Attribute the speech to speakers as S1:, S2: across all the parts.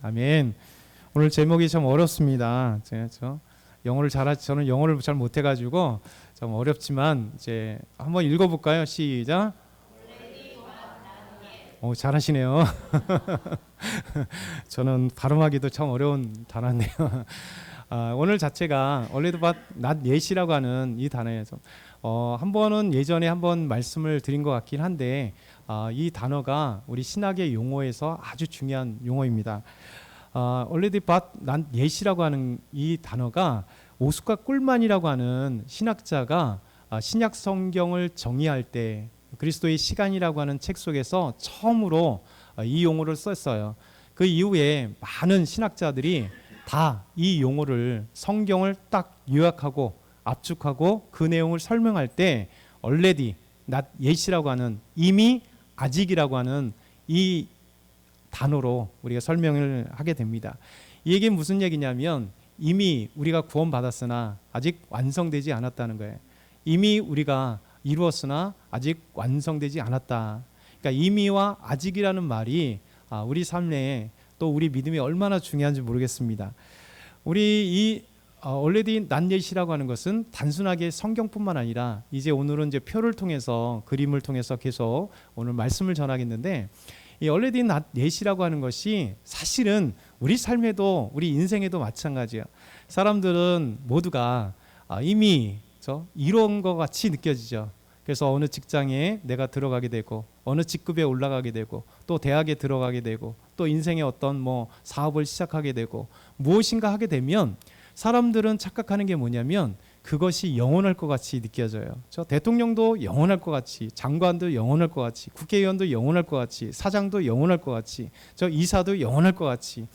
S1: 아멘. 오늘 제목이 좀 어렵습니다. 저는 영어를 잘 못해가지고 좀 어렵지만 이제 한번 읽어볼까요? 시작. 잘하시네요. 저는 발음하기도 참 어려운 단어인데요. 오늘 자체가 원래도 not yet이라고 하는 이 단어에서 한 번은 예전에 한번 말씀을 드린 것 같긴 한데 이 단어가 우리 신학의 용어에서 아주 중요한 용어입니다. already but not yet이라고 하는 이 단어가 오스카 꿀만이라고 하는 신학자가 신약 성경을 정의할 때 그리스도의 시간이라고 하는 책 속에서 처음으로 이 용어를 썼어요. 그 이후에 많은 신학자들이 다 이 용어를 성경을 딱 요약하고 압축하고 그 내용을 설명할 때 already not yet이라고 하는 이미 아직이라고 하는 이 단어로 우리가 설명을 하게 됩니다. 이 얘기는 무슨 얘기냐면 이미 우리가 구원받았으나 아직 완성되지 않았다는 거예요. 이미 우리가 이루었으나 아직 완성되지 않았다. 그러니까 이미와 아직이라는 말이 우리 삶에 또 우리 믿음이 얼마나 중요한지 모르겠습니다. 우리 이 already not yet이라고 하는 것은 단순하게 성경뿐만 아니라 이제 오늘은 이제 표를 통해서 그림을 통해서 계속 오늘 말씀을 전하겠는데 이 already not yet이라고 하는 것이 사실은 우리 삶에도 우리 인생에도 마찬가지예요. 사람들은 모두가 이미 이룬 것 같이 느껴지죠. 그래서 어느 직장에 내가 들어가게 되고 어느 직급에 올라가게 되고 또 대학에 들어가게 되고 또 인생의 어떤 사업을 시작하게 되고 무엇인가 하게 되면 사람들은 착각하는 게 뭐냐면 그것이 영원할 것 같이 느껴져요. 대통령도 영원할 것 같이, 장관도 영원할 것 같이, 국회의원도 영원할 것 같이, 사장도 영원할 것 같이, 이사도 영원할 것 같이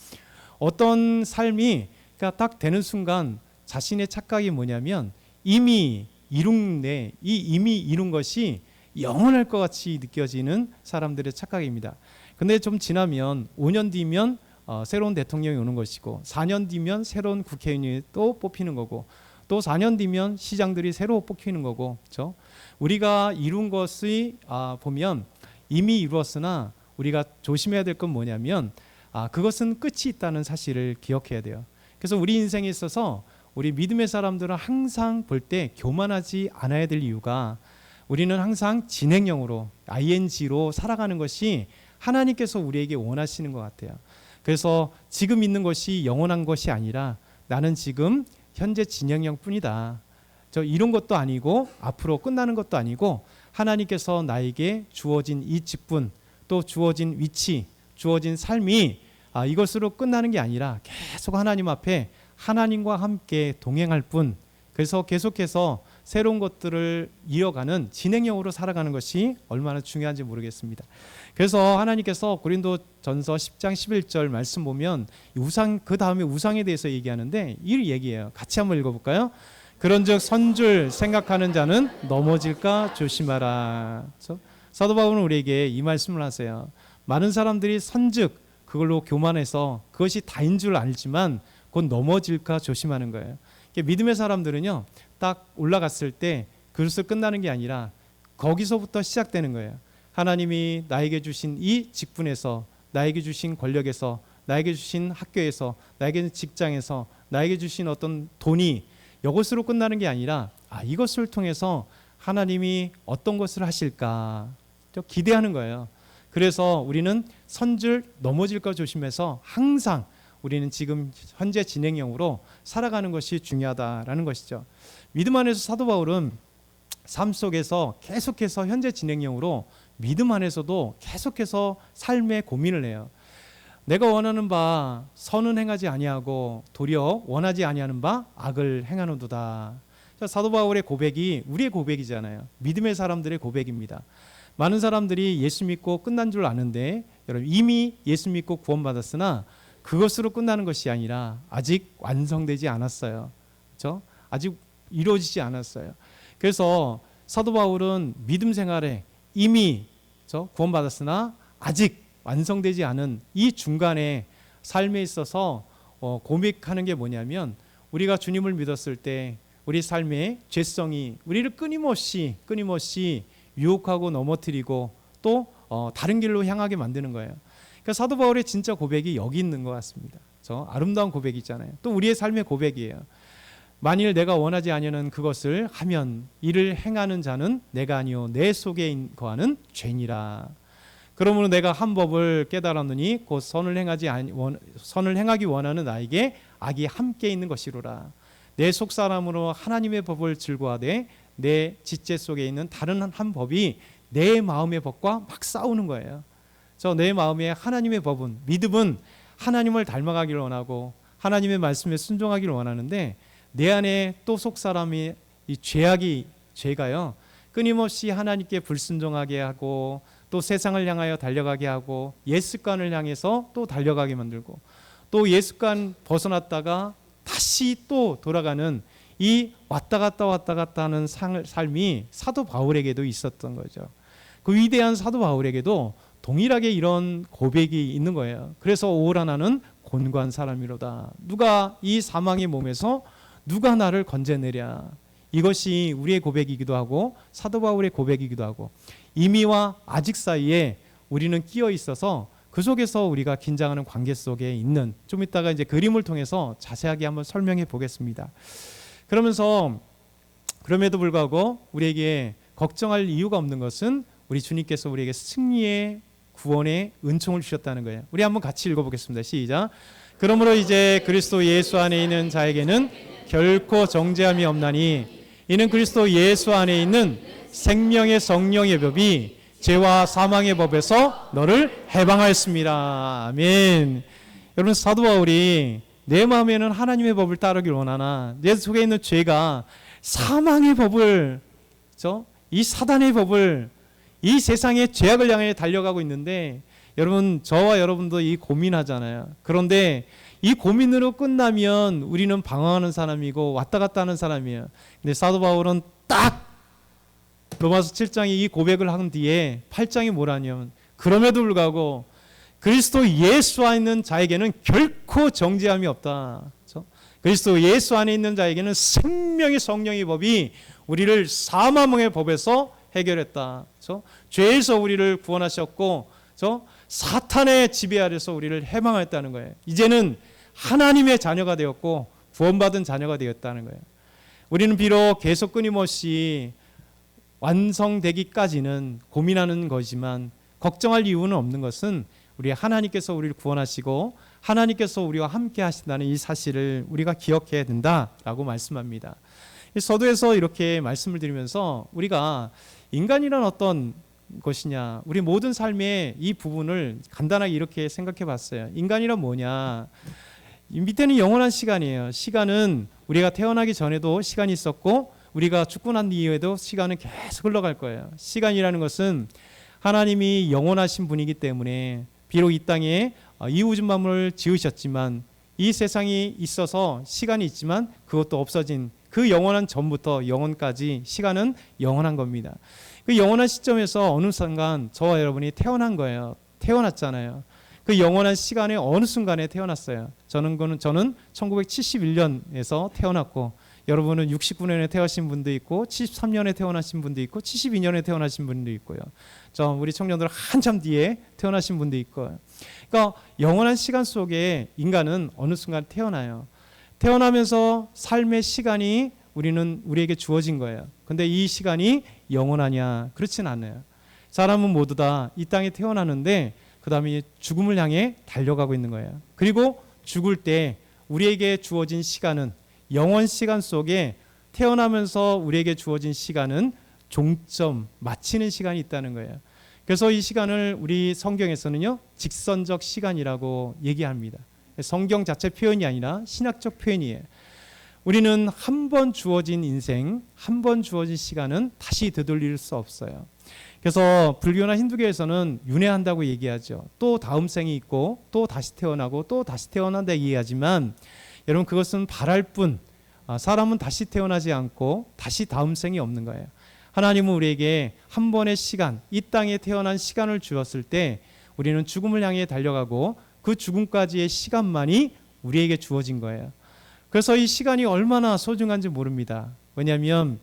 S1: 어떤 삶이 딱 되는 순간 자신의 착각이 뭐냐면 이미 이미 이룬 것이 영원할 것 같이 느껴지는 사람들의 착각입니다. 근데 좀 지나면 5년 뒤면 새로운 대통령이 오는 것이고 4년 뒤면 새로운 국회의원이 또 뽑히는 거고 또 4년 뒤면 시장들이 새로 뽑히는 거고 그렇죠? 우리가 이룬 것이 보면 이미 이루었으나 우리가 조심해야 될 건 뭐냐면 그것은 끝이 있다는 사실을 기억해야 돼요. 그래서 우리 인생에 있어서 우리 믿음의 사람들은 항상 볼 때 교만하지 않아야 될 이유가 우리는 항상 진행형으로 ing로 살아가는 것이 하나님께서 우리에게 원하시는 것 같아요. 그래서 지금 있는 것이 영원한 것이 아니라 나는 지금 현재 진행형 뿐이다. 이런 것도 아니고 앞으로 끝나는 것도 아니고 하나님께서 나에게 주어진 이 직분 또 주어진 위치 주어진 삶이 이것으로 끝나는 게 아니라 계속 하나님 앞에 하나님과 함께 동행할 뿐 그래서 계속해서 새로운 것들을 이어가는 진행형으로 살아가는 것이 얼마나 중요한지 모르겠습니다. 그래서 하나님께서 고린도전서 10장 11절 말씀 보면 우상 그 다음에 우상에 대해서 얘기하는데 이 얘기예요. 같이 한번 읽어볼까요? 그런즉 선줄 생각하는 자는 넘어질까 조심하라. 사도 바울은 우리에게 이 말씀을 하세요. 많은 사람들이 선즉 그걸로 교만해서 그것이 다인 줄 알지만 곧 넘어질까 조심하는 거예요. 믿음의 사람들은요 딱 올라갔을 때 그것을 끝나는 게 아니라 거기서부터 시작되는 거예요. 하나님이 나에게 주신 이 직분에서 나에게 주신 권력에서 나에게 주신 학교에서 나에게 주신 직장에서 나에게 주신 어떤 돈이 이것으로 끝나는 게 아니라 이것을 통해서 하나님이 어떤 것을 하실까 기대하는 거예요. 그래서 우리는 선줄 넘어질까 조심해서 항상 우리는 지금 현재 진행형으로 살아가는 것이 중요하다라는 것이죠. 믿음 안에서 사도 바울은 삶 속에서 계속해서 현재 진행형으로 믿음 안에서도 계속해서 삶의 고민을 해요. 내가 원하는 바 선은 행하지 아니하고 도리어 원하지 아니하는 바 악을 행하노도다. 사도 바울의 고백이 우리의 고백이잖아요. 믿음의 사람들의 고백입니다. 많은 사람들이 예수 믿고 끝난 줄 아는데 여러분 이미 예수 믿고 구원받았으나 그것으로 끝나는 것이 아니라 아직 완성되지 않았어요. 그렇죠? 아직 이루어지지 않았어요. 그래서 사도 바울은 믿음 생활에 이미 구원받았으나 아직 완성되지 않은 이 중간에 삶에 있어서 고백하는 게 뭐냐면 우리가 주님을 믿었을 때 우리 삶의 죄성이 우리를 끊임없이 유혹하고 넘어뜨리고 또 다른 길로 향하게 만드는 거예요. 그러니까 사도 바울의 진짜 고백이 여기 있는 것 같습니다. 저 아름다운 고백이 있잖아요. 또 우리의 삶의 고백이에요. 만일 내가 원하지 아니하는 그것을 하면 이를 행하는 자는 내가 아니요 내 속에 거하는 죄니라. 그러므로 내가 한 법을 깨달았느니 곧 선을 행하기 원하는 나에게 악이 함께 있는 것이로라. 내 속 사람으로 하나님의 법을 즐거워하되 내 지체 속에 있는 다른 한 법이 내 마음의 법과 막 싸우는 거예요. 내 마음에 하나님의 법은, 믿음은 하나님을 닮아가기를 원하고 하나님의 말씀에 순종하기를 원하는데 내 안에 또 속 사람이 이 죄가요 끊임없이 하나님께 불순종하게 하고 또 세상을 향하여 달려가게 하고 옛 습관을 향해서 또 달려가게 만들고 또 옛 습관 벗어났다가 다시 또 돌아가는 이 왔다 갔다 하는 삶이 사도 바울에게도 있었던 거죠. 그 위대한 사도 바울에게도 동일하게 이런 고백이 있는 거예요. 그래서 오라 나는 곤고한 사람이로다. 누가 이 사망의 몸에서 누가 나를 건져내랴. 이것이 우리의 고백이기도 하고 사도 바울의 고백이기도 하고 이미와 아직 사이에 우리는 끼어 있어서 그 속에서 우리가 긴장하는 관계 속에 있는, 좀 이따가 이제 그림을 통해서 자세하게 한번 설명해 보겠습니다. 그럼에도 불구하고 우리에게 걱정할 이유가 없는 것은 우리 주님께서 우리에게 승리의 구원의 은총을 주셨다는 거예요. 우리 한번 같이 읽어보겠습니다. 시작. 그러므로 이제 그리스도 예수 안에 있는 자에게는 결코 정죄함이 없나니 이는 그리스도 예수 안에 있는 생명의 성령의 법이 죄와 사망의 법에서 너를 해방하였습니다. 아멘. 여러분, 사도 바울이 내 마음에는 하나님의 법을 따르길 원하나 내 속에 있는 죄가 사망의 법을, 이 사단의 법을, 이 세상의 죄악을 향해 달려가고 있는데, 여러분, 저와 여러분도 이 고민하잖아요. 그런데 이 고민으로 끝나면 우리는 방황하는 사람이고 왔다 갔다 하는 사람이에요. 근데 사도 바울은 딱 로마서 7장에 이 고백을 한 뒤에 8장이 뭐라냐면, 그럼에도 불구하고 그리스도 예수 안에 있는 자에게는 결코 정죄함이 없다. 그리스도 예수 안에 있는 자에게는 생명의 성령의 법이 우리를 사망의 법에서 해결했다. 죄에서 우리를 구원하셨고 사탄의 지배 아래서 우리를 해방했다는 거예요. 이제는 하나님의 자녀가 되었고 구원받은 자녀가 되었다는 거예요. 우리는 비록 계속 끊임없이 완성되기까지는 고민하는 거지만 걱정할 이유는 없는 것은 우리 하나님께서 우리를 구원하시고 하나님께서 우리와 함께 하신다는 이 사실을 우리가 기억해야 된다라고 말씀합니다. 서두에서 이렇게 말씀을 드리면서 우리가 인간이란 어떤 것이냐, 우리 모든 삶의 이 부분을 간단하게 이렇게 생각해 봤어요. 인간이란 뭐냐? 이 밑에는 영원한 시간이에요. 시간은 우리가 태어나기 전에도 시간이 있었고 우리가 죽고 난 이후에도 시간은 계속 흘러갈 거예요. 시간이라는 것은 하나님이 영원하신 분이기 때문에 비록 이 땅에 이 우주 만물을 지으셨지만 이 세상이 있어서 시간이 있지만 그것도 없어진 그 영원한 전부터 영원까지 시간은 영원한 겁니다. 그 영원한 시점에서 어느 순간 저와 여러분이 태어난 거예요. 태어났잖아요. 그 영원한 시간에 어느 순간에 태어났어요. 저는 1971년에서 태어났고 여러분은 69년에 태어나신 분도 있고 73년에 태어나신 분도 있고 72년에 태어나신 분도 있고요. 우리 청년들 한참 뒤에 태어나신 분도 있고요. 그러니까 영원한 시간 속에 인간은 어느 순간 태어나요. 태어나면서 삶의 시간이 우리에게 주어진 거예요. 근데 이 시간이 영원하냐? 그렇진 않아요. 사람은 모두 다 이 땅에 태어나는데 그 다음에 죽음을 향해 달려가고 있는 거예요. 그리고 죽을 때 우리에게 주어진 시간은 영원 시간 속에 태어나면서 우리에게 주어진 시간은 종점, 마치는 시간이 있다는 거예요. 그래서 이 시간을 우리 성경에서는요 직선적 시간이라고 얘기합니다. 성경 자체 표현이 아니라 신학적 표현이에요. 우리는 한 번 주어진 인생, 한 번 주어진 시간은 다시 되돌릴 수 없어요. 그래서 불교나 힌두교에서는 윤회한다고 얘기하죠. 또 다음 생이 있고 또 다시 태어나고 또 다시 태어난다 얘기하지만 여러분 그것은 바랄 뿐, 사람은 다시 태어나지 않고 다시 다음 생이 없는 거예요. 하나님은 우리에게 한 번의 시간, 이 땅에 태어난 시간을 주었을 때 우리는 죽음을 향해 달려가고 그 죽음까지의 시간만이 우리에게 주어진 거예요. 그래서 이 시간이 얼마나 소중한지 모릅니다. 왜냐하면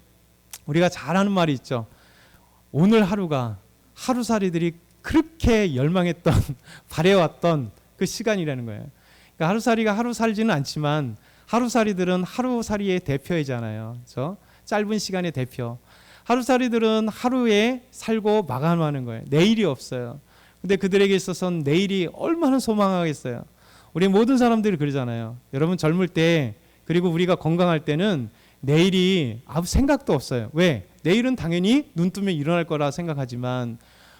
S1: 우리가 잘 아는 말이 있죠. 오늘 하루가 하루살이들이 그렇게 열망했던 바래왔던 그 시간이라는 거예요. 그러니까 하루살이가 하루 살지는 않지만 하루살이들은 하루살이의 대표이잖아요. 그렇죠? 짧은 시간의 대표. 하루살이들은 하루에 살고 마감하는 거예요. 내일이 없어요. 근데 그들에게 있어서는 내일이 얼마나 소망하겠어요. 우리 모든 사람들이 그러잖아요. 여러분 젊을 때 그리고 우리가 건강할 때는 내일이 아무 생각도 없어요. 왜? 내일은 당연히 눈 뜨면 일어날 거라 생각하지만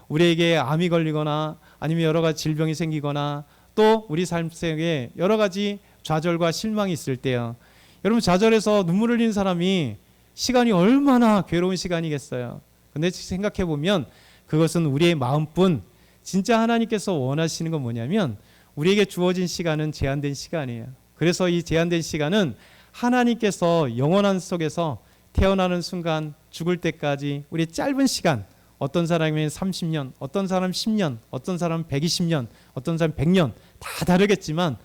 S1: 우리에게 암이 걸리거나 아니면 여러 가지 질병이 생기거나 또 우리 삶 속에 여러 가지 좌절과 실망이 있을 때요. 여러분 좌절해서 눈물 흘리는 사람이 시간이 얼마나 괴로운 시간이겠어요. 근데 생각해 보면 그것은 우리의 마음뿐. 진짜 하나님께서 원하시는 건 뭐냐면 우리에게 주어진 시간은 제한된 시간이에요. 그래서 이 제한된 시간은 하나님께서 영원한 속에서 태어나는 순간 죽을 때까지 우리 짧은 시간, 어떤 사람이 30년, 어떤 사람 10년, 어떤 사람 120년, 어떤 사람 100년 다 다르겠지만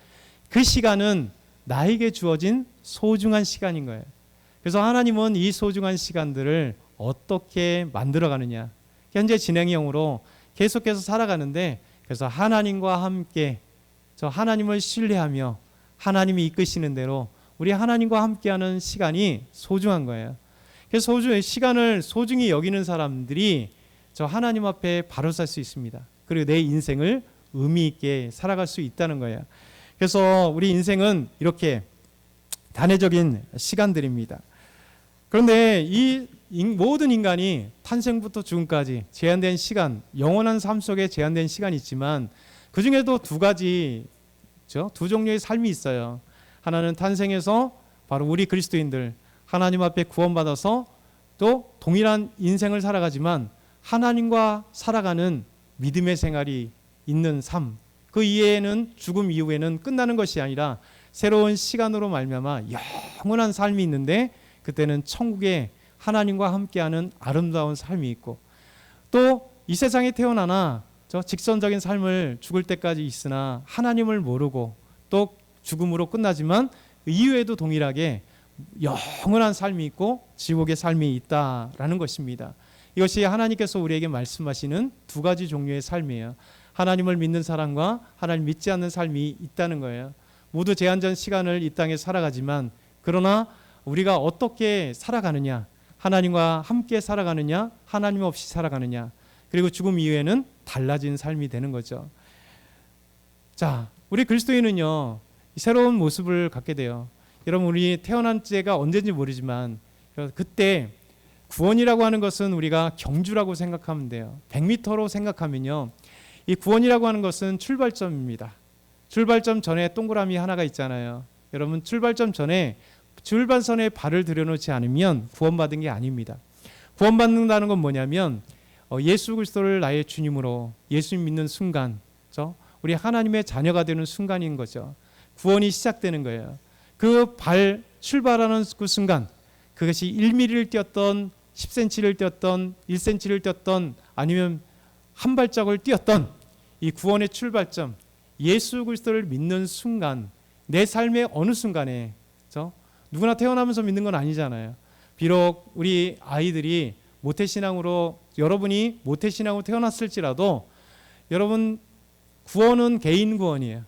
S1: 그 시간은 나에게 주어진 소중한 시간인 거예요. 그래서 하나님은 이 소중한 시간들을 어떻게 만들어가느냐. 현재 진행형으로 계속해서 살아가는데 그래서 하나님과 함께 저 하나님을 신뢰하며 하나님이 이끄시는 대로 우리 하나님과 함께하는 시간이 소중한 거예요. 그래서 시간을 소중히 여기는 사람들이 저 하나님 앞에 바로 설 수 있습니다. 그리고 내 인생을 의미 있게 살아갈 수 있다는 거예요. 그래서 우리 인생은 이렇게 단회적인 시간들입니다. 그런데 이 모든 인간이 탄생부터 죽음까지 제한된 시간, 영원한 삶 속에 제한된 시간이 있지만 그 중에도 두 가지, 두 종류의 삶이 있어요. 하나는 탄생해서 바로 우리 그리스도인들 하나님 앞에 구원받아서 또 동일한 인생을 살아가지만 하나님과 살아가는 믿음의 생활이 있는 삶. 그 이외에는 죽음 이후에는 끝나는 것이 아니라 새로운 시간으로 말미암아 영원한 삶이 있는데 그때는 천국에 하나님과 함께하는 아름다운 삶이 있고 또 이 세상에 태어나나 저 직선적인 삶을 죽을 때까지 있으나 하나님을 모르고 또 죽음으로 끝나지만 이후에도 동일하게 영원한 삶이 있고 지옥의 삶이 있다라는 것입니다. 이것이 하나님께서 우리에게 말씀하시는 두 가지 종류의 삶이에요. 하나님을 믿는 사람과 하나님 믿지 않는 삶이 있다는 거예요. 모두 제한된 시간을 이 땅에 살아가지만 그러나 우리가 어떻게 살아가느냐, 하나님과 함께 살아가느냐, 하나님 없이 살아가느냐, 그리고 죽음 이후에는 달라진 삶이 되는 거죠. 자, 우리 그리스도인은요 새로운 모습을 갖게 돼요. 여러분 우리 태어난 때가 언제인지 모르지만 그때 구원이라고 하는 것은 우리가 경주라고 생각하면 돼요. 100m로 생각하면요 이 구원이라고 하는 것은 출발점입니다. 출발점 전에 동그라미 하나가 있잖아요. 여러분 출발점 전에 출발선에 발을 들여놓지 않으면 구원받은 게 아닙니다. 구원받는다는 건 뭐냐면 예수 그리스도를 나의 주님으로 예수님 믿는 순간 우리 하나님의 자녀가 되는 순간인 거죠. 구원이 시작되는 거예요. 그 발 출발하는 그 순간 그것이 1mm를 뛰었던 10cm를 뛰었던 1cm를 뛰었던 아니면 한 발짝을 뛰었던 이 구원의 출발점 예수 그리스도를 믿는 순간 내 삶의 어느 순간에 누구나 태어나면서 믿는 건 아니잖아요. 비록 우리 아이들이 모태신앙으로 여러분이 모태신앙으로 태어났을지라도 여러분 구원은 개인 구원이에요.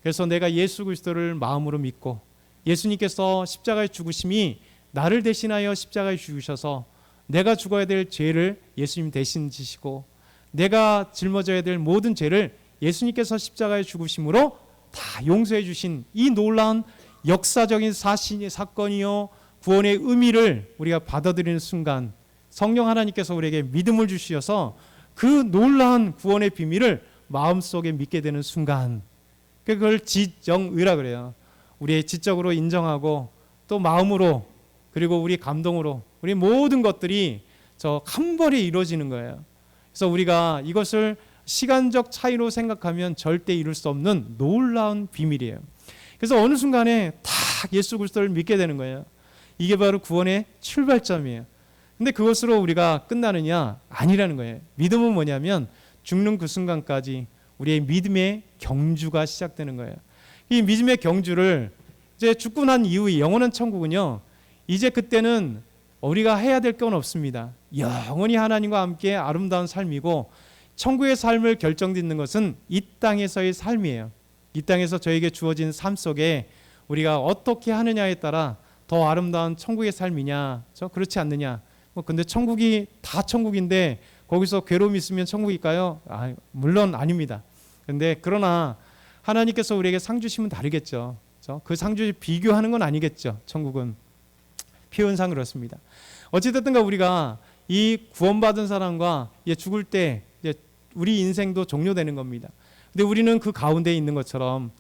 S1: 그래서 내가 예수 그리스도를 마음으로 믿고 예수님께서 십자가의 죽으심이 나를 대신하여 십자가에 죽으셔서 내가 죽어야 될 죄를 예수님 대신 지시고 내가 짊어져야 될 모든 죄를 예수님께서 십자가에 죽으심으로 다 용서해 주신 이 놀라운 역사적인 사건이요 구원의 의미를 우리가 받아들이는 순간 성령 하나님께서 우리에게 믿음을 주셔서 그 놀라운 구원의 비밀을 마음속에 믿게 되는 순간 그걸 지정의라 그래요. 우리의 지적으로 인정하고 또 마음으로 그리고 우리 감동으로 우리 모든 것들이 저 한 번에 이루어지는 거예요. 그래서 우리가 이것을 시간적 차이로 생각하면 절대 이룰 수 없는 놀라운 비밀이에요. 그래서 어느 순간에 딱 예수 그리스도를 믿게 되는 거예요. 이게 바로 구원의 출발점이에요. 근데 그것으로 우리가 끝나느냐? 아니라는 거예요. 믿음은 뭐냐면 죽는 그 순간까지 우리의 믿음의 경주가 시작되는 거예요. 이 믿음의 경주를 이제 죽고 난 이후의 영원한 천국은요. 이제 그때는 우리가 해야 될 건 없습니다. 영원히 하나님과 함께 아름다운 삶이고 천국의 삶을 결정짓는 것은 이 땅에서의 삶이에요. 이 땅에서 저에게 주어진 삶 속에 우리가 어떻게 하느냐에 따라 더 아름다운 천국의 삶이냐, 그렇지 않느냐. 근데 천국이 다 천국인데 거기서 괴로움이 있으면 천국일까요? 물론 아닙니다. 그러나 하나님께서 우리에게 상 주시면 다르겠죠. 그 상 주시 비교하는 건 아니겠죠. 천국은 표현상 그렇습니다. 어찌됐든가 우리가 이 구원받은 사람과 죽을 때 우리 인생도 종료되는 겁니다. 근데 우리는 그 가운데 있는 것처럼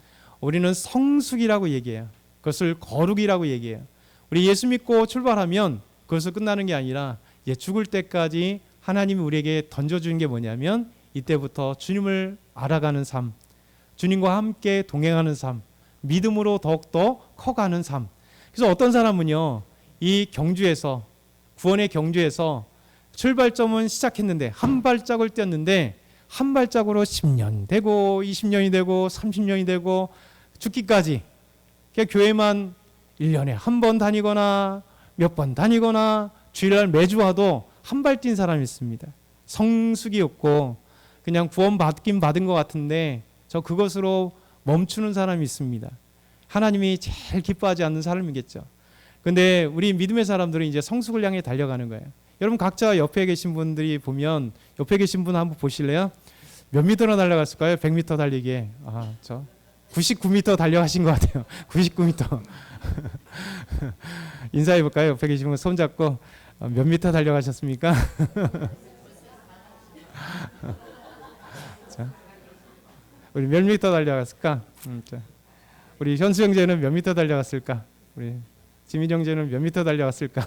S1: 우리는 성숙이라고 얘기해요. 그것을 거룩이라고 얘기해요. 우리 예수 믿고 출발하면 그것을 끝나는 게 아니라 죽을 때까지 하나님이 우리에게 던져주는 게 뭐냐면 이때부터 주님을 알아가는 삶, 주님과 함께 동행하는 삶, 믿음으로 더욱더 커가는 삶. 그래서 어떤 사람은요, 이 경주에서, 구원의 경주에서 출발점은 시작했는데 한 발짝을 뛰었는데 한 발짝으로 10년 되고 20년이 되고 30년이 되고 죽기까지 교회만 1년에 한 번 다니거나 몇 번 다니거나 주일날 매주 와도 한 발 뛴 사람이 있습니다. 성숙이 없고 그냥 구원 받긴 받은 것 같은데 그것으로 멈추는 사람이 있습니다. 하나님이 제일 기뻐하지 않는 사람이겠죠. 근데 우리 믿음의 사람들은 이제 성숙을 향해 달려가는 거예요. 여러분 각자 옆에 계신 분들이 보면 옆에 계신 분 한번 보실래요? 몇 미터나 달려갔을까요? 100m 달리기에. 저 99m 달려가신 것 같아요. 99m. 인사해 볼까요? 옆에 계신 분 손잡고 몇 미터 달려가셨습니까? 자, 우리 몇 미터 달려갔을까? 우리 현수 형제는 몇 미터 달려갔을까? 우리 지민 형제는 몇 미터 달려갔을까?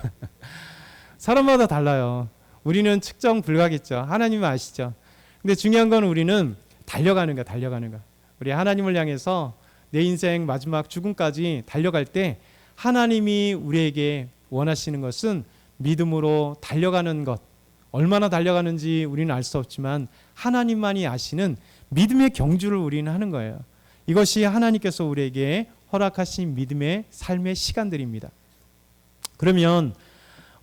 S1: 사람마다 달라요. 우리는 측정 불가겠죠. 하나님은 아시죠. 근데 중요한 건 우리는 달려가는 거. 우리 하나님을 향해서 내 인생 마지막 죽음까지 달려갈 때 하나님이 우리에게 원하시는 것은 믿음으로 달려가는 것. 얼마나 달려가는지 우리는 알 수 없지만 하나님만이 아시는 믿음의 경주를 우리는 하는 거예요. 이것이 하나님께서 우리에게 허락하신 믿음의 삶의 시간들입니다. 그러면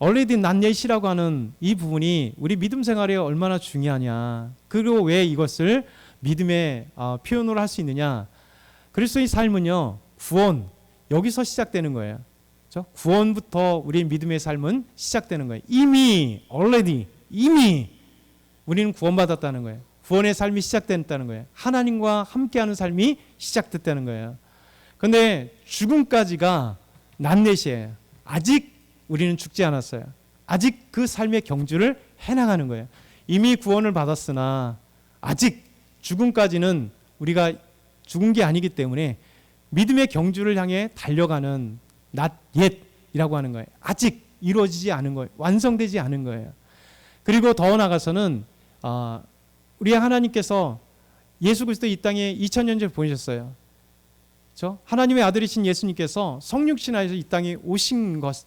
S1: already not yet이라고 하는 이 부분이 우리 믿음 생활에 얼마나 중요하냐, 그리고 왜 이것을 믿음의 표현으로 할 수 있느냐. 그리스도의 삶은요, 구원, 여기서 시작되는 거예요. 그렇죠? 구원부터 우리의 믿음의 삶은 시작되는 거예요. 이미 우리는 구원받았다는 거예요. 구원의 삶이 시작됐다는 거예요. 하나님과 함께하는 삶이 시작됐다는 거예요. 그런데 죽음까지가 낫넷이에요. 아직 우리는 죽지 않았어요. 아직 그 삶의 경주를 해나가는 거예요. 이미 구원을 받았으나 아직 죽음까지는 우리가 죽은 게 아니기 때문에 믿음의 경주를 향해 달려가는 not yet이라고 하는 거예요. 아직 이루어지지 않은 거예요. 완성되지 않은 거예요. 그리고 더 나아가서는 우리 하나님께서 예수 그리스도 이 땅에 2000년 전에 보내셨어요. 그렇죠? 하나님의 아들이신 예수님께서 성육신하여서 이 땅에 오신 것.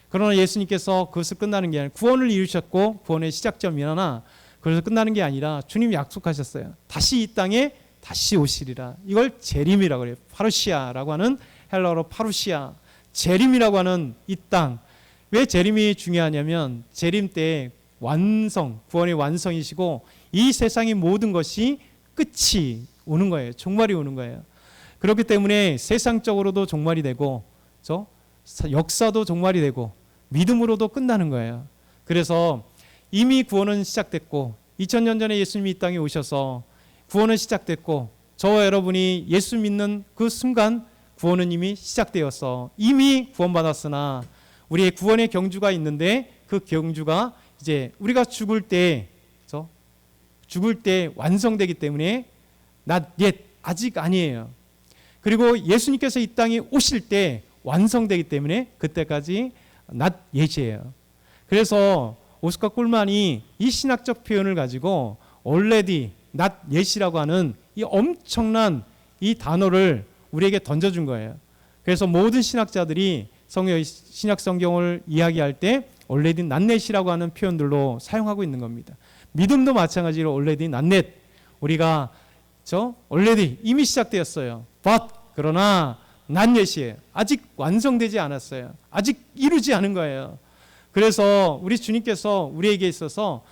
S1: 그러나 예수님께서 그것을 끝나는 게 아니라 구원을 이루셨고 구원의 시작점이나 그래서 끝나는 게 아니라 주님이 약속하셨어요. 다시 이 땅에 다시 오시리라. 이걸 재림이라고 그래요. 파루시아라고 하는 헬라어로 파루시아. 재림이라고 하는 이 땅. 왜 재림이 중요하냐면 재림 때 완성, 구원의 완성이시고 이 세상의 모든 것이 끝이 오는 거예요. 종말이 오는 거예요. 그렇기 때문에 세상적으로도 종말이 되고 역사도 종말이 되고 믿음으로도 끝나는 거예요. 그래서 이미 구원은 시작됐고 2000년 전에 예수님이 이 땅에 오셔서 구원은 시작됐고 저와 여러분이 예수 믿는 그 순간 구원은 이미 시작되어서 이미 구원받았으나 우리의 구원의 경주가 있는데 그 경주가 이제 우리가 죽을 때 완성되기 때문에 not yet, 아직 아니에요. 그리고 예수님께서 이 땅에 오실 때 완성되기 때문에 그때까지 not yet이에요. 그래서 오스카 꿀만이 이 신학적 표현을 가지고 already not yet이라고 하는 이 엄청난 이 단어를 우리에게 던져준 거예요. 그래서 모든 신학자들이 신약 성경을 이야기할 때 already not yet이라고 하는 표현들로 사용하고 있는 겁니다. 믿음도 마찬가지로 already not yet, 우리가 already 이미 시작되었어요. but 그러나 not yet이에요. 아직 완성되지 않았어요. 아직 이루지 않은 거예요. 그래서 우리 주님께서 우리에게 있어서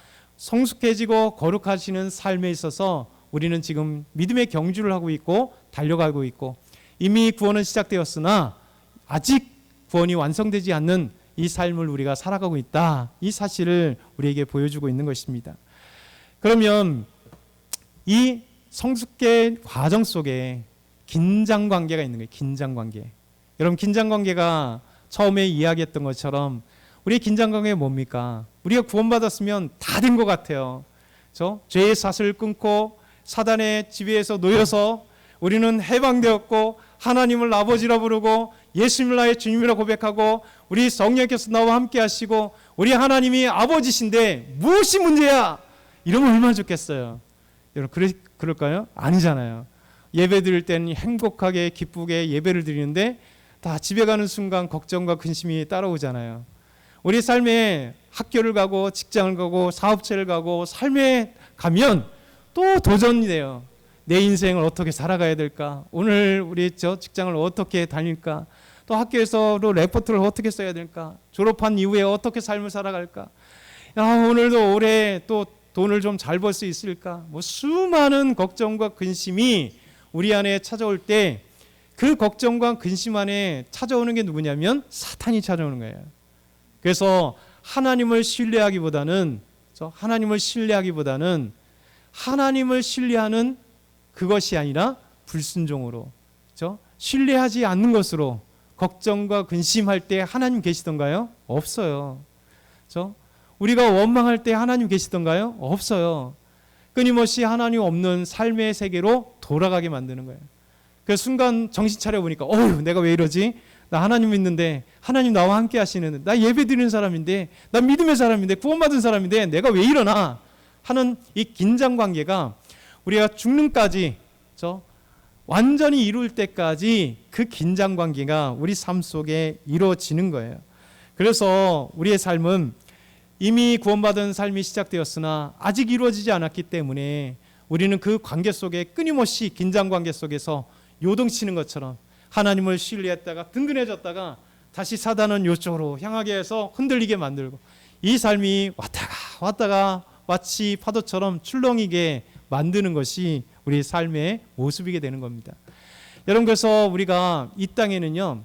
S1: 성숙해지고 거룩하시는 삶에 있어서 우리는 지금 믿음의 경주를 하고 있고 달려가고 있고, 이미 구원은 시작되었으나 아직 구원이 완성되지 않는 이 삶을 우리가 살아가고 있다, 이 사실을 우리에게 보여주고 있는 것입니다. 그러면 이 성숙의 과정 속에 긴장관계가 있는 거예요. 긴장관계. 여러분, 긴장관계가 처음에 이야기했던 것처럼 우리의 긴장관계가 뭡니까? 우리가 구원받았으면 다 된 것 같아요. 죄의 사슬을 끊고 사단의 지배에서 놓여서 우리는 해방되었고 하나님을 아버지라 부르고 예수님을 나의 주님이라 고백하고 우리 성령께서 나와 함께 하시고 우리 하나님이 아버지신데 무엇이 문제야? 이러면 얼마나 좋겠어요. 여러분, 그럴까요? 아니잖아요. 예배 드릴 때는 행복하게 기쁘게 예배를 드리는데 다 집에 가는 순간 걱정과 근심이 따라오잖아요. 우리 삶에 학교를 가고 직장을 가고 사업체를 가고 삶에 가면 또 도전이 돼요. 내 인생을 어떻게 살아가야 될까? 오늘 우리 직장을 어떻게 다닐까? 또 학교에서도 레포트를 어떻게 써야 될까? 졸업한 이후에 어떻게 삶을 살아갈까? 오늘도 올해 또 돈을 좀 잘 벌 수 있을까? 수많은 걱정과 근심이 우리 안에 찾아올 때 그 걱정과 근심 안에 찾아오는 게 누구냐면 사탄이 찾아오는 거예요. 그래서 하나님을 신뢰하기보다는 하나님을 신뢰하는 그것이 아니라 불순종으로, 신뢰하지 않는 것으로 걱정과 근심할 때 하나님 계시던가요? 없어요. 우리가 원망할 때 하나님 계시던가요? 없어요. 끊임없이 하나님 없는 삶의 세계로 돌아가게 만드는 거예요. 그 순간 정신 차려보니까 내가 왜 이러지? 나 하나님 믿는데, 하나님 나와 함께 하시는데, 나 예배 드리는 사람인데, 나 믿음의 사람인데, 구원받은 사람인데 내가 왜 이러나 하는 이 긴장관계가 우리가 죽는까지, 완전히 이룰 때까지 그 긴장관계가 우리 삶 속에 이루어지는 거예요. 그래서 우리의 삶은 이미 구원받은 삶이 시작되었으나 아직 이루어지지 않았기 때문에 우리는 그 관계 속에 끊임없이 긴장관계 속에서 요동치는 것처럼 하나님을 신뢰했다가 든든해졌다가 다시 사단은 이쪽으로 향하게 해서 흔들리게 만들고, 이 삶이 왔다가 마치 파도처럼 출렁이게 만드는 것이 우리 삶의 모습이게 되는 겁니다. 여러분, 그래서 우리가 이 땅에는요,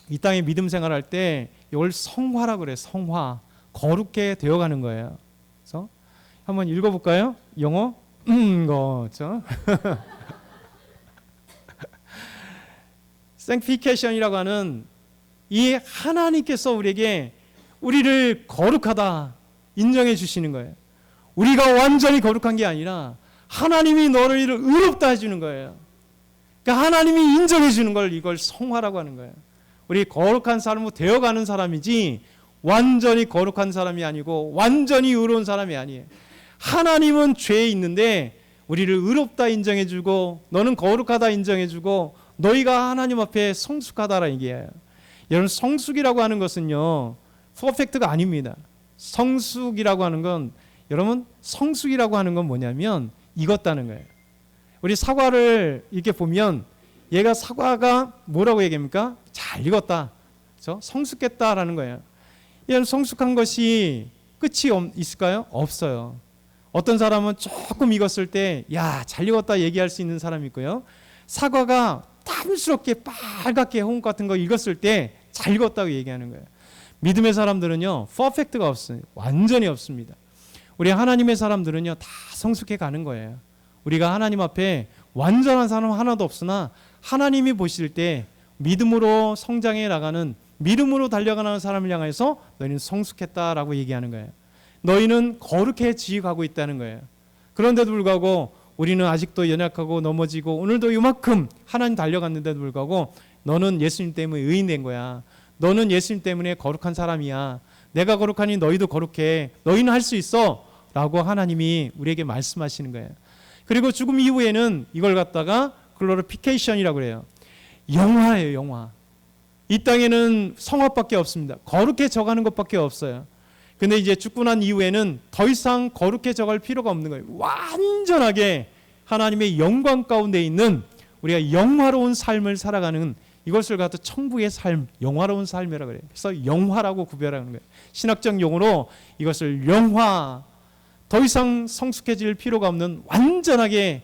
S1: 이 땅에 믿음 생활할 때 이걸 성화라고 그래요. 성화. 거룩게 되어가는 거예요. 그래서 한번 읽어볼까요? 영어? 거죠. sanctification이라고 하는 이 하나님께서 우리를 거룩하다 인정해 주시는 거예요. 우리가 완전히 거룩한 게 아니라 하나님이 너를 의롭다 해주는 거예요. 그러니까 하나님이 인정해 주는 걸, 이걸 성화라고 하는 거예요. 우리 거룩한 사람으로 되어가는 사람이지 완전히 거룩한 사람이 아니고 완전히 의로운 사람이 아니에요. 하나님은 죄에 있는데 우리를 의롭다 인정해 주고 너는 거룩하다 인정해 주고 너희가 하나님 앞에 성숙하다라 얘기해요. 여러분, 성숙이라고 하는 것은요, 퍼펙트가 아닙니다. 성숙이라고 하는 건, 여러분, 성숙이라고 하는 건 뭐냐면 익었다는 거예요. 우리 사과를 이렇게 보면 얘가 사과가 뭐라고 얘기합니까? 잘 익었다. 그렇죠? 성숙했다라는 거예요. 이런 성숙한 것이 끝이 있을까요? 없어요. 어떤 사람은 조금 익었을 때 잘 익었다 얘기할 수 있는 사람이 있고요. 사과가 탐스럽게 빨갛게 홍 같은 거 익었을 때 잘 익었다고 얘기하는 거예요. 믿음의 사람들은요, 퍼펙트가 없어요. 완전히 없습니다. 우리 하나님의 사람들은요, 다 성숙해 가는 거예요. 우리가 하나님 앞에 완전한 사람 하나도 없으나 하나님이 보실 때 믿음으로 성장해 나가는, 믿음으로 달려가는 사람을 향해서 너희는 성숙했다라고 얘기하는 거예요. 너희는 거룩해지어 가고 있다는 거예요. 그런데도 불구하고 우리는 아직도 연약하고 넘어지고 오늘도 이만큼 하나님 달려갔는데도 불구하고 너는 예수님 때문에 의인된 거야. 너는 예수님 때문에 거룩한 사람이야. 내가 거룩하니 너희도 거룩해. 너희는 할 수 있어. 라고 하나님이 우리에게 말씀하시는 거예요. 그리고 죽음 이후에는 이걸 갖다가 글로리피케이션이라고 그래요. 영화예요, 영화. 이 땅에는 성화밖에 없습니다. 거룩해져 가는 것밖에 없어요. 근데 이제 죽고 난 이후에는 더 이상 거룩해져 갈 필요가 없는 거예요. 완전하게 하나님의 영광 가운데 있는 우리가 영화로운 삶을 살아가는, 이것을 갖다 천국의 삶, 영화로운 삶이라고 그래요. 그래서 영화라고 구별하는 거예요. 신학적 용어로 이것을 영화, 더 이상 성숙해질 필요가 없는 완전하게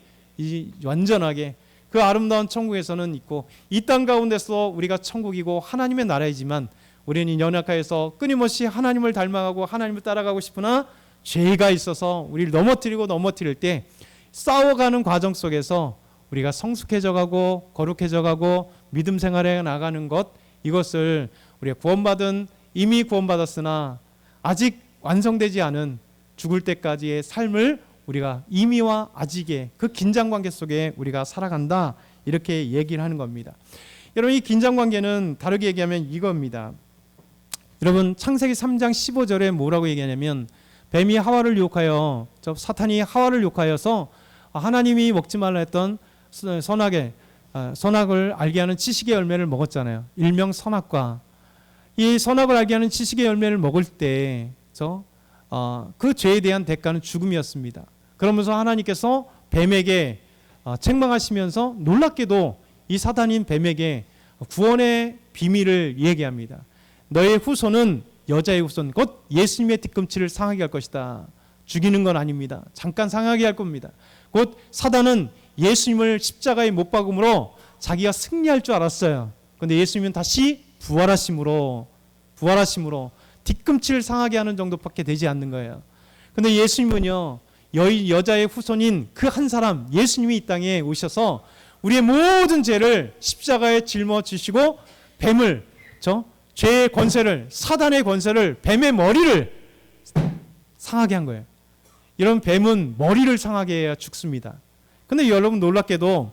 S1: 그 아름다운 천국에서는 있고, 이 땅 가운데서 우리가 천국이고 하나님의 나라이지만 우리는 연약하여서 끊임없이 하나님을 닮아가고 하나님을 따라가고 싶으나 죄가 있어서 우리를 넘어뜨릴 때 싸워가는 과정 속에서 우리가 성숙해져가고 거룩해져가고 믿음 생활에 나가는 것, 이것을 우리가 이미 구원받았으나 아직 완성되지 않은 죽을 때까지의 삶을 우리가 이미와 아직의 그 긴장관계 속에 우리가 살아간다, 이렇게 얘기를 하는 겁니다. 여러분, 이 긴장관계는 다르게 얘기하면 이겁니다. 여러분, 창세기 3장 15절에 뭐라고 얘기하냐면, 뱀이 하와를 유혹하여, 사탄이 하와를 유혹하여서 하나님이 먹지 말라 했던 선악을 알게 하는 지식의 열매를 먹었잖아요. 일명 선악과. 이 선악을 알게 하는 지식의 열매를 먹을 때 그 죄에 대한 대가는 죽음이었습니다. 그러면서 하나님께서 뱀에게 책망하시면서 놀랍게도 이 사단인 뱀에게 구원의 비밀을 얘기합니다. 너의 후손은, 여자의 후손 곧 예수님의 뒤꿈치를 상하게 할 것이다. 죽이는 건 아닙니다. 잠깐 상하게 할 겁니다. 곧 사단은 예수님을 십자가에 못 박음으로 자기가 승리할 줄 알았어요. 그런데 예수님은 다시 부활하심으로 뒤꿈치를 상하게 하는 정도밖에 되지 않는 거예요. 그런데 예수님은요, 여자의 후손인 그 한 사람 예수님이 이 땅에 오셔서 우리의 모든 죄를 십자가에 짊어지시고 뱀을, 죄의 권세를, 사단의 권세를, 뱀의 머리를 상하게 한 거예요. 이런 뱀은 머리를 상하게 해야 죽습니다. 근데 여러분, 놀랍게도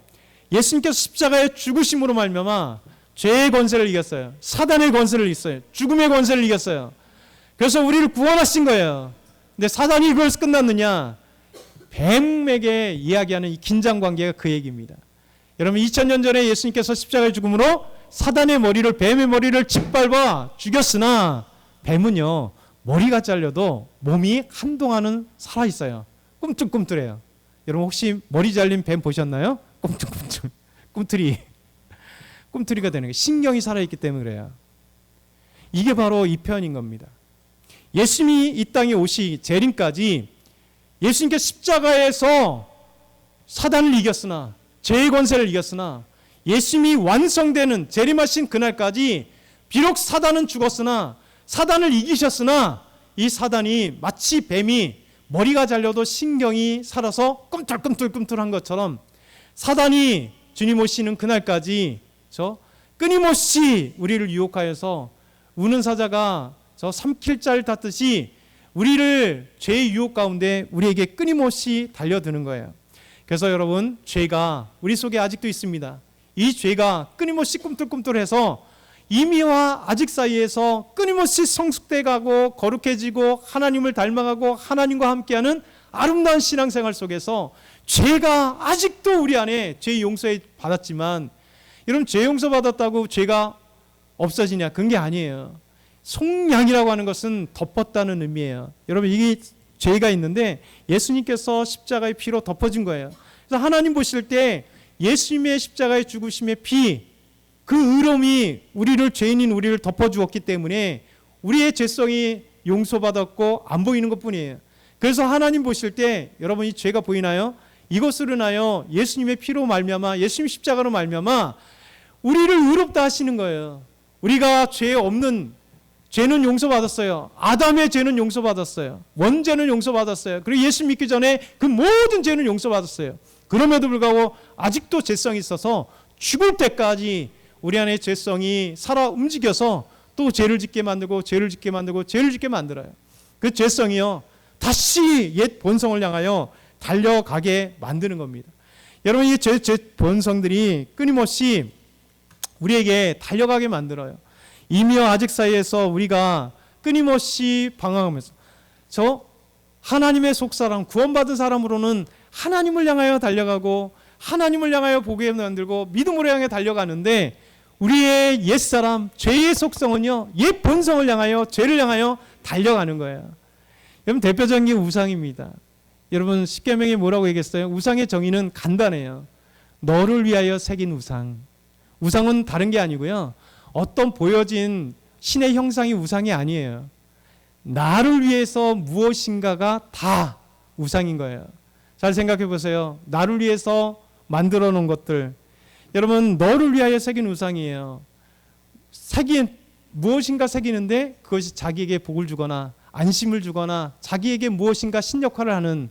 S1: 예수님께서 십자가에 죽으심으로 말미암아 죄의 권세를 이겼어요. 사단의 권세를 이겼어요. 죽음의 권세를 이겼어요. 그래서 우리를 구원하신 거예요. 근데 사단이 이걸서 끝났느냐? 뱀에게 이야기하는 이 긴장관계가 그 얘기입니다. 여러분, 2000년 전에 예수님께서 십자가에 죽음으로 사단의 머리를, 뱀의 머리를 짓밟아 죽였으나 뱀은요, 머리가 잘려도 몸이 한동안은 살아있어요. 꿈틀꿈틀해요. 여러분, 혹시 머리 잘린 뱀 보셨나요? 꿈틀꿈틀. 꿈틀이가 되는 게 신경이 살아있기 때문에 그래요. 이게 바로 이 표현인 겁니다. 예수님이 이 땅에 오시 재림까지 예수님께 십자가에서 사단을 이겼으나, 죄의 권세를 이겼으나, 예수님이 완성되는 재림하신 그날까지 비록 사단은 죽었으나, 사단을 이기셨으나, 이 사단이 마치 뱀이 머리가 잘려도 신경이 살아서 꿈틀꿈틀한 것처럼 사단이 주님 오시는 그날까지 끊임없이 우리를 유혹하여서 우는 사자가 삼킬자를 탔듯이 우리를 죄의 유혹 가운데 우리에게 끊임없이 달려드는 거예요. 그래서 여러분, 죄가 우리 속에 아직도 있습니다. 이 죄가 끊임없이 꿈틀꿈틀해서 이미와 아직 사이에서 끊임없이 성숙돼 가고 거룩해지고 하나님을 닮아가고 하나님과 함께하는 아름다운 신앙생활 속에서 죄가 아직도 우리 안에 죄 용서에 받았지만, 여러분, 죄 용서 받았다고 죄가 없어지냐? 그런 게 아니에요. 속량이라고 하는 것은 덮었다는 의미예요. 여러분, 이게 죄가 있는데 예수님께서 십자가의 피로 덮어진 거예요. 그래서 하나님 보실 때 예수님의 십자가의 죽으심의 피, 그 의로움이 죄인인 우리를 덮어주었기 때문에 우리의 죄성이 용서받았고 안 보이는 것뿐이에요. 그래서 하나님 보실 때 여러분, 이 죄가 보이나요? 이것으로 인하여 예수님의 피로 말미암아, 예수님 십자가로 말미암아 우리를 의롭다 하시는 거예요. 우리가 죄는 용서받았어요. 아담의 죄는 용서받았어요. 원죄는 용서받았어요. 그리고 예수 믿기 전에 그 모든 죄는 용서받았어요. 그럼에도 불구하고 아직도 죄성이 있어서 죽을 때까지 우리 안에 죄성이 살아 움직여서 또 죄를 짓게 만들고 죄를 짓게 만들어요. 그 죄성이요, 다시 옛 본성을 향하여 달려가게 만드는 겁니다. 여러분, 이 죄 본성들이 끊임없이 우리에게 달려가게 만들어요. 이미와 아직 사이에서 우리가 끊임없이 방황하면서, 하나님의 속사람, 구원받은 사람으로는 하나님을 향하여 달려가고 하나님을 향하여 보게 만들고 믿음으로 향해 달려가는데, 우리의 옛사람, 죄의 속성은요, 옛 본성을 향하여, 죄를 향하여 달려가는 거예요. 여러분, 대표적인 게 우상입니다. 여러분, 십계명에 뭐라고 얘기했어요? 우상의 정의는 간단해요. 너를 위하여 새긴 우상. 우상은 다른 게 아니고요, 어떤 보여진 신의 형상이 우상이 아니에요. 나를 위해서 무엇인가가 다 우상인 거예요. 잘 생각해 보세요. 나를 위해서 만들어 놓은 것들, 여러분 너를 위하여 새긴 우상이에요. 무엇인가 새기는데 그것이 자기에게 복을 주거나 안심을 주거나 자기에게 무엇인가 신역할을 하는,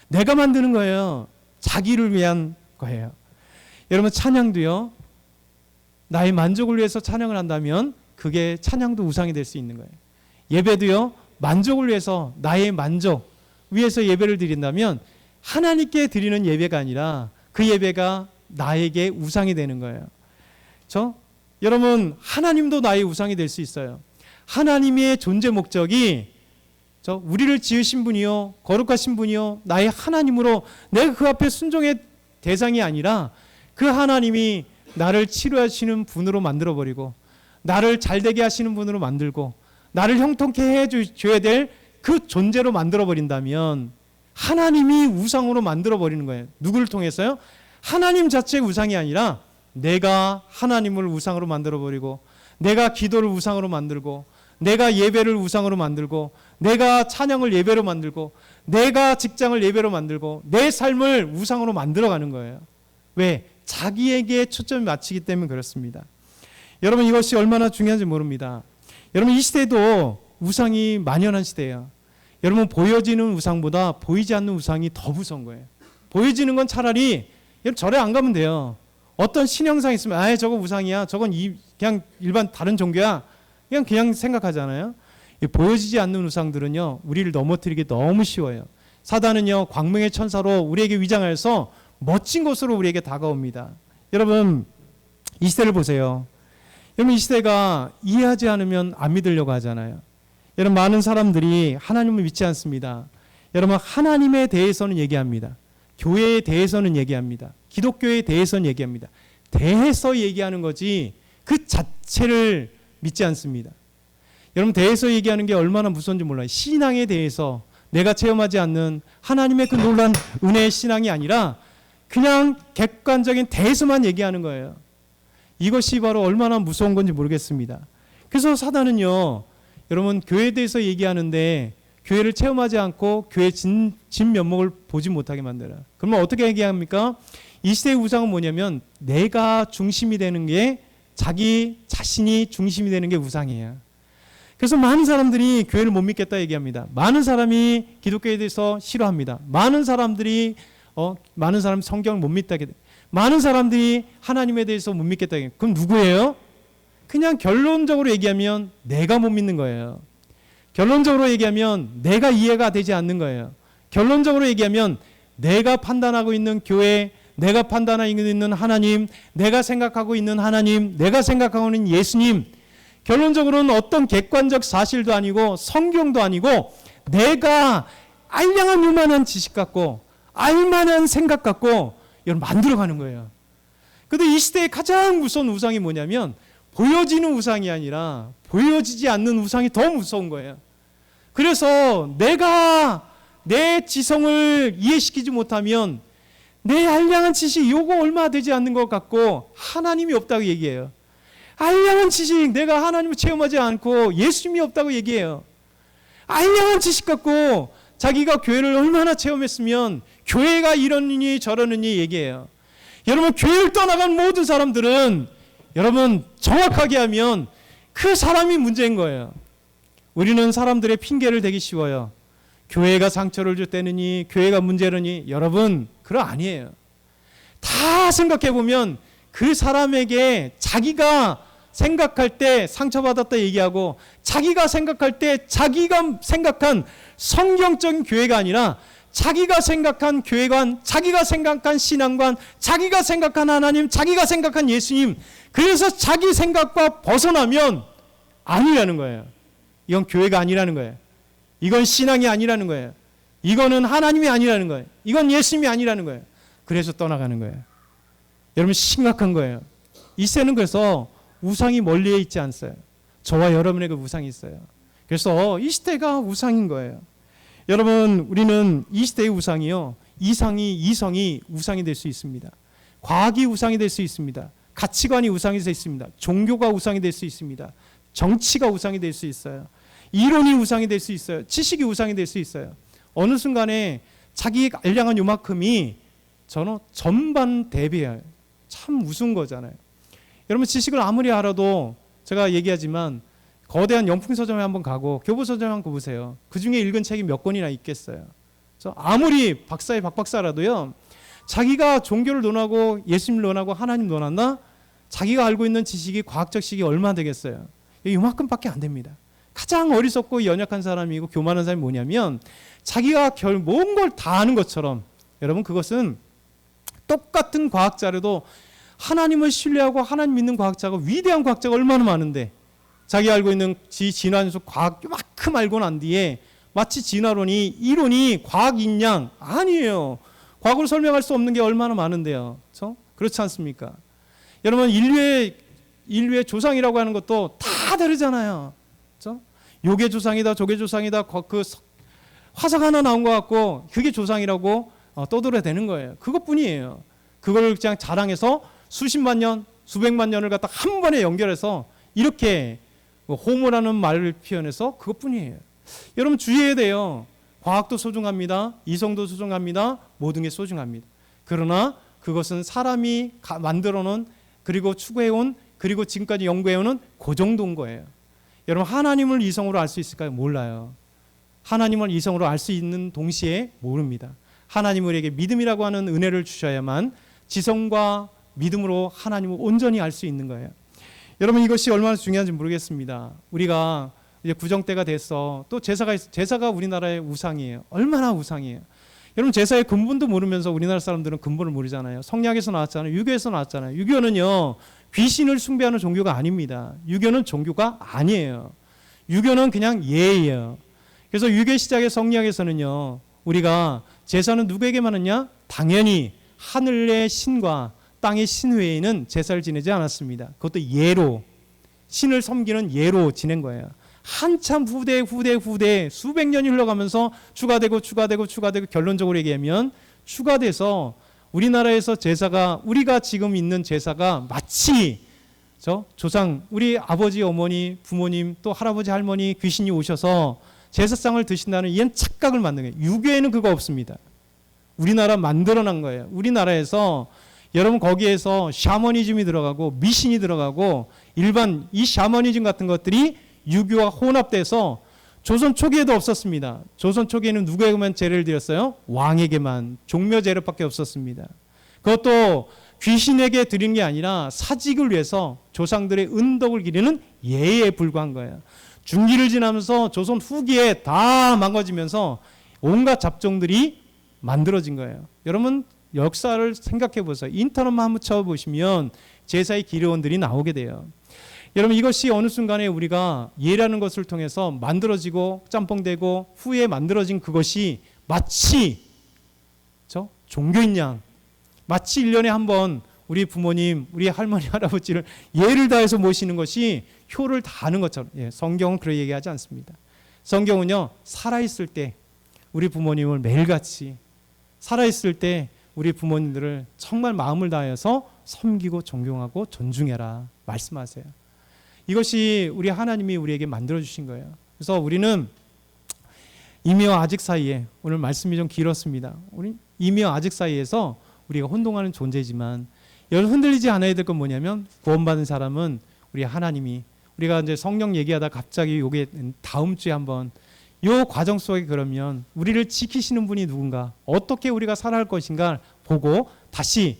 S1: 내가 만드는 거예요. 자기를 위한 거예요. 여러분 찬양도요, 나의 만족을 위해서 찬양을 한다면 그게 찬양도 우상이 될 수 있는 거예요. 예배도요, 만족을 위해서, 나의 만족 위해서 예배를 드린다면 하나님께 드리는 예배가 아니라 그 예배가 나에게 우상이 되는 거예요. 여러분 하나님도 나의 우상이 될 수 있어요. 하나님의 존재 목적이 우리를 지으신 분이요, 거룩하신 분이요, 나의 하나님으로 내가 그 앞에 순종의 대상이 아니라 그 하나님이 나를 치료하시는 분으로 만들어버리고 나를 잘되게 하시는 분으로 만들고 나를 형통케 해줘야 될 그 존재로 만들어버린다면 하나님이 우상으로 만들어버리는 거예요. 누구를 통해서요? 하나님 자체의 우상이 아니라 내가 하나님을 우상으로 만들어버리고, 내가 기도를 우상으로 만들고, 내가 예배를 우상으로 만들고, 내가 찬양을 예배로 만들고, 내가 직장을 예배로 만들고, 내 삶을 우상으로 만들어가는 거예요. 왜? 자기에게 초점이 맞추기 때문에 그렇습니다. 여러분 이것이 얼마나 중요한지 모릅니다. 여러분 이 시대도 우상이 만연한 시대예요. 여러분 보여지는 우상보다 보이지 않는 우상이 더 무서운 거예요. 보여지는 건 차라리 절에 안 가면 돼요. 어떤 신형상 있으면 아예 저거 우상이야, 저건 그냥 일반 다른 종교야, 그냥 생각하잖아요. 보여지지 않는 우상들은요 우리를 넘어뜨리기 너무 쉬워요. 사단은요 광명의 천사로 우리에게 위장하여서 멋진 것으로 우리에게 다가옵니다. 여러분 이 시대를 보세요. 여러분 이 시대가 이해하지 않으면 안 믿으려고 하잖아요. 여러분 많은 사람들이 하나님을 믿지 않습니다. 여러분 하나님에 대해서는 얘기합니다. 교회에 대해서는 얘기합니다. 기독교에 대해서는 얘기합니다. 대해서 얘기하는 거지 그 자체를 믿지 않습니다. 여러분 대해서 얘기하는 게 얼마나 무서운지 몰라요. 신앙에 대해서 내가 체험하지 않는 하나님의 그 놀라운 은혜의 신앙이 아니라 그냥 객관적인 대해서만 얘기하는 거예요. 이것이 바로 얼마나 무서운 건지 모르겠습니다. 그래서 사단은요 여러분 교회에 대해서 얘기하는데 교회를 체험하지 않고 교회의 진면목을 보지 못하게 만들어요. 그러면 어떻게 얘기합니까? 이 시대의 우상은 뭐냐면 내가 중심이 되는 게, 자기 자신이 중심이 되는 게 우상이에요. 그래서 많은 사람들이 교회를 못 믿겠다 얘기합니다. 많은 사람이 기독교에 대해서 싫어합니다. 많은 사람이 성경을 못 믿다. 많은 사람들이 하나님에 대해서 못 믿겠다. 그럼 누구예요? 그냥 결론적으로 얘기하면 내가 못 믿는 거예요. 결론적으로 얘기하면 내가 이해가 되지 않는 거예요. 결론적으로 얘기하면 내가 판단하고 있는 교회, 내가 판단하고 있는 하나님, 내가 생각하고 있는 하나님, 내가 생각하고 있는 예수님, 결론적으로는 어떤 객관적 사실도 아니고 성경도 아니고 내가 알량한 요만한 지식 갖고 알만한 생각 갖고 여러분 만들어가는 거예요. 그런데 이 시대의 가장 무서운 우상이 뭐냐면 보여지는 우상이 아니라 보여지지 않는 우상이 더 무서운 거예요. 그래서 내가 내 지성을 이해시키지 못하면 내 알량한 지식 요거 얼마 되지 않는 것 같고 하나님이 없다고 얘기해요. 알량한 지식, 내가 하나님을 체험하지 않고 예수님이 없다고 얘기해요. 알량한 지식 갖고 자기가 교회를 얼마나 체험했으면 교회가 이러느니 저러느니 얘기해요. 여러분 교회를 떠나간 모든 사람들은 여러분 정확하게 하면 그 사람이 문제인 거예요. 우리는 사람들의 핑계를 대기 쉬워요. 교회가 상처를 줬다느니 교회가 문제라니. 여러분 그거 아니에요. 다 생각해 보면 그 사람에게 자기가 생각할 때 상처받았다 얘기하고 자기가 생각할 때 자기가 생각한 성경적인 교회가 아니라 자기가 생각한 교회관, 자기가 생각한 신앙관, 자기가 생각한 하나님, 자기가 생각한 예수님, 그래서 자기 생각과 벗어나면 아니라는 거예요. 이건 교회가 아니라는 거예요. 이건 신앙이 아니라는 거예요. 이거는 하나님이 아니라는 거예요. 이건 예수님이 아니라는 거예요. 그래서 떠나가는 거예요. 여러분 심각한 거예요. 이 세는 그래서 우상이 멀리에 있지 않어요. 저와 여러분에게 우상이 있어요. 그래서 이 시대가 우상인 거예요. 여러분 우리는 이 시대의 우상이요, 이성이 우상이 될 수 있습니다. 과학이 우상이 될 수 있습니다. 가치관이 우상이 될 수 있습니다. 종교가 우상이 될 수 있습니다. 정치가 우상이 될 수 있어요. 이론이 우상이 될 수 있어요. 지식이 우상이 될 수 있어요. 어느 순간에 자기 알량한 요만큼이 저는 전반 대비해요. 참 우스운 거잖아요. 여러분 지식을 아무리 알아도 제가 얘기하지만 거대한 영풍서점에 한번 가고 교보서점에 한번 가보세요. 그 중에 읽은 책이 몇 권이나 있겠어요. 그래서 아무리 박사의 박박사라도요. 자기가 종교를 논하고 예수님을 논하고 하나님 논한다? 자기가 알고 있는 지식이 과학적 지식이 얼마나 되겠어요? 이만큼밖에 안 됩니다. 가장 어리석고 연약한 사람이고 교만한 사람이 뭐냐면 자기가 모든 걸 다 아는 것처럼 여러분 그것은 똑같은 과학자라도 하나님을 신뢰하고 하나님 믿는 과학자가 위대한 과학자가 얼마나 많은데 자기 알고 있는 진화론수 과학 요만큼 알고 난 뒤에 마치 진화론이 이론이 과학인 양 아니에요. 과거를 설명할 수 없는 게 얼마나 많은데요. 그렇지 않습니까? 여러분 인류의 조상이라고 하는 것도 다 다르잖아요. 요게 조상이다 저게 조상이다 그 화석 하나 나온 것 같고 그게 조상이라고 떠들어대는 거예요. 그것뿐이에요. 그걸 그냥 자랑해서 수십만 년 수백만 년을 갖다 한 번에 연결해서 이렇게 호모라는 말을 표현해서 그것뿐이에요. 여러분 주의해야 돼요. 과학도 소중합니다. 이성도 소중합니다. 모든 게 소중합니다. 그러나 그것은 사람이 만들어놓은 그리고 추구해온 그리고 지금까지 연구해오는 그 정도인 거예요. 여러분 하나님을 이성으로 알 수 있을까요? 몰라요. 하나님을 이성으로 알 수 있는 동시에 모릅니다. 하나님은 우리에게 믿음이라고 하는 은혜를 주셔야만 지성과 믿음으로 하나님을 온전히 알 수 있는 거예요. 여러분 이것이 얼마나 중요한지 모르겠습니다. 우리가 이제 구정 때가 돼서 또 제사가 우리나라의 우상이에요. 얼마나 우상이에요. 여러분 제사의 근본도 모르면서 우리나라 사람들은 근본을 모르잖아요. 성리학에서 나왔잖아요. 유교에서 나왔잖아요. 유교는요 귀신을 숭배하는 종교가 아닙니다. 유교는 종교가 아니에요. 유교는 그냥 예예요. 그래서 유교 시작의 성리학에서는요 우리가 제사는 누구에게만 하냐? 당연히 하늘의 신과 땅의 신 외에는 제사를 지내지 않았습니다. 그것도 예로 신을 섬기는 예로 지낸 거예요. 한참 후대 수백 년이 흘러가면서 추가되고 결론적으로 얘기하면 추가돼서 우리나라에서 제사가 우리가 지금 있는 제사가 마치 조상 우리 아버지 어머니 부모님 또 할아버지 할머니 귀신이 오셔서 제사상을 드신다는 이런 착각을 만든 거예요. 유교에는 그거 없습니다. 우리나라 만들어낸 거예요. 우리나라에서 여러분 거기에서 샤머니즘이 들어가고 미신이 들어가고 일반 이 샤머니즘 같은 것들이 유교와 혼합돼서 조선 초기에도 없었습니다. 조선 초기에는 누구에게만 제를 드렸어요? 왕에게만 종묘 제례밖에 없었습니다. 그것도 귀신에게 드리는 게 아니라 사직을 위해서 조상들의 은덕을 기리는 예에 불과한 거예요. 중기를 지나면서 조선 후기에 다 망가지면서 온갖 잡종들이 만들어진 거예요. 여러분 역사를 생각해 보세요. 인터넷만 한번 쳐보시면 제사의 기료원들이 나오게 돼요. 여러분 이것이 어느 순간에 우리가 예라는 것을 통해서 만들어지고 짬뽕되고 후에 만들어진 그것이 마치 종교인 양 마치 1년에 한 번 우리 부모님 우리 할머니 할아버지를 예를 다해서 모시는 것이 효를 다하는 것처럼 성경은 그렇게 얘기하지 않습니다. 성경은요 살아있을 때 우리 부모님을 매일같이 살아있을 때 우리 부모님들을 정말 마음을 다해서 섬기고 존경하고 존중해라 말씀하세요. 이것이 우리 하나님이 우리에게 만들어주신 거예요. 그래서 우리는 이미와 아직 사이에 오늘 말씀이 좀 길었습니다. 우리 이미와 아직 사이에서 우리가 혼동하는 존재지만 여러분 흔들리지 않아야 될 건 뭐냐면 구원받은 사람은 우리 하나님이 우리가 이제 성령 얘기하다 갑자기 요게 다음 주에 한번 요 과정 속에 그러면 우리를 지키시는 분이 누군가 어떻게 우리가 살아갈 것인가 보고 다시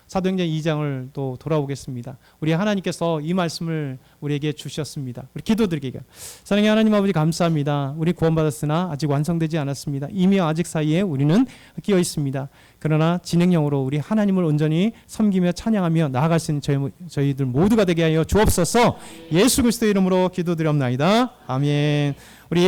S1: 사도행전 2장을 또 돌아오겠습니다. 우리 하나님께서 이 말씀을 우리에게 주셨습니다. 우리 기도드리게요. 사랑의 하나님 아버지 감사합니다. 우리 구원받았으나 아직 완성되지 않았습니다. 이미 아직 사이에 우리는 끼어 있습니다. 그러나 진행형으로 우리 하나님을 온전히 섬기며 찬양하며 나아갈 수 있는 저희들 모두가 되게 하여 주옵소서. 예수 그리스도의 이름으로 기도드리옵나이다. 아멘. 우리